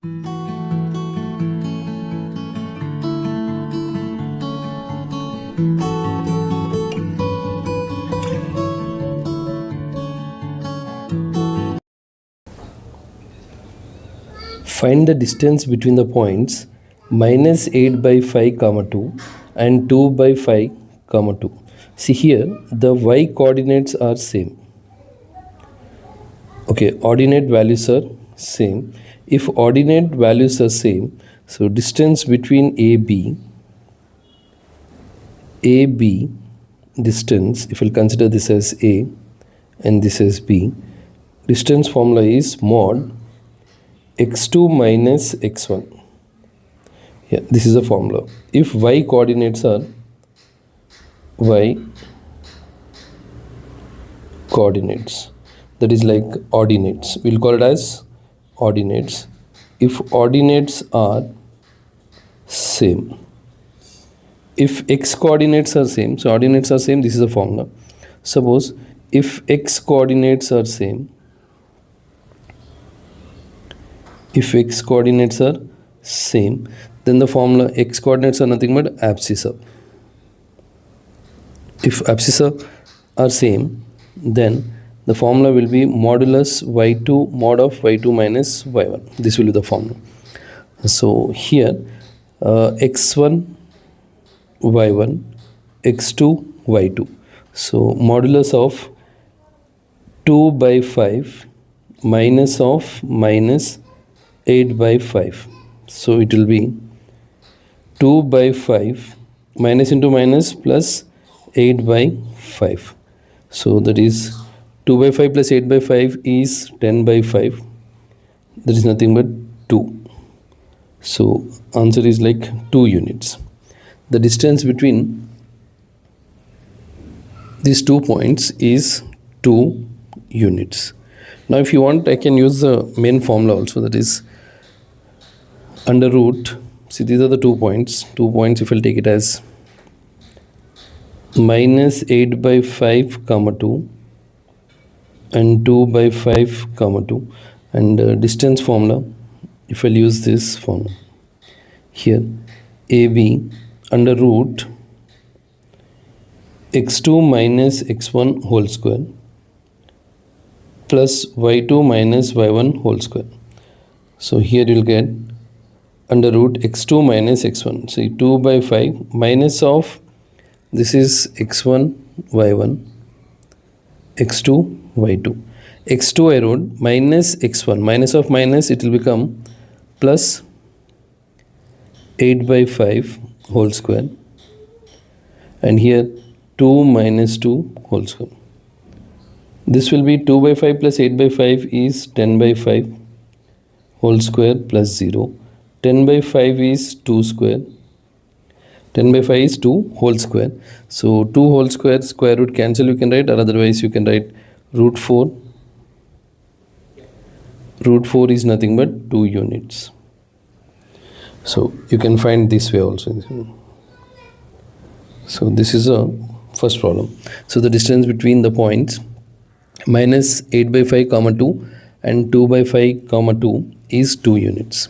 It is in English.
Find the distance between the points minus 8 by 5 comma 2 and 2 by 5 comma 2. See here, the y coordinates are same. Okay, ordinate values are same. If ordinate values are same, so distance between AB distance, if we'll consider this as A and this as B, distance formula is mod x2 minus x1. Yeah, this is a formula. If y coordinates are that is like ordinates, we'll call it as ordinates. If ordinates are same, if x coordinates are same, so ordinates are same, this is a formula. Suppose if x coordinates are same, then the formula x coordinates are nothing but abscissa. If abscissa are same, then the formula will be modulus y2 mod of y2 minus y1. This will be the formula. So here x1 y1, x2 y2. So modulus of 2 by 5 minus of minus 8 by 5. So it will be 2 by 5 minus into minus plus 8 by 5. So that is 2 by 5 plus 8 by 5 is 10 by 5. That is nothing but 2. So answer is like 2 units. The distance between these 2 points is 2 units. Now if you want, I can use the main formula also, that is under root. See, these are the 2 points. 2 points, if I'll take it as minus 8 by 5 comma 2 and 2 by 5 comma 2, and distance formula, if I'll use this formula here, AB under root x2 minus x1 whole square plus y2 minus y1 whole square. So here you'll get under root x2 minus x1. See, 2 by 5 minus of, this is x1 y1, x2 y2. x2 I wrote minus x1, minus of minus, it will become plus 8 by 5 whole square, and here 2 minus 2 whole square. This will be 2 by 5 plus 8 by 5 is 10 by 5 whole square plus 0. 10 by 5 is 2 square. 10 by 5 is 2 whole square. So 2 whole square, square root cancel you can write, or otherwise you can write root 4. Root 4 is nothing but 2 units. So you can find this way also. So this is a first problem. So the distance between the points minus 8 by 5 comma 2 and 2 by 5 comma 2 is 2 units.